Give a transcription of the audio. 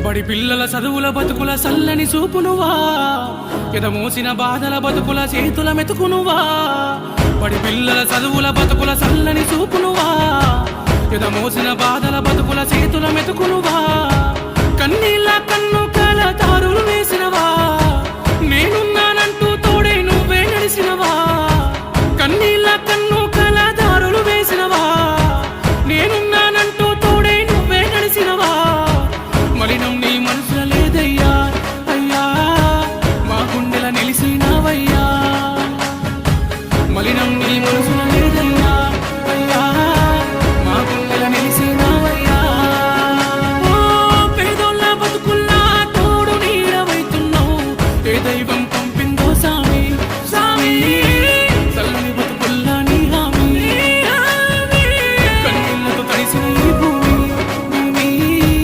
బడి పిల్లల చదువుల బతుకుల సల్లని చూపునువా ఎదమోసిన బాధల బతుకుల చేతుల మెతుకునువా బడి పిల్లల చదువుల బతుకుల సల్లని చూపునువా ఎదమోసిన బాధల బతుకుల చేతుల మెతుకునువా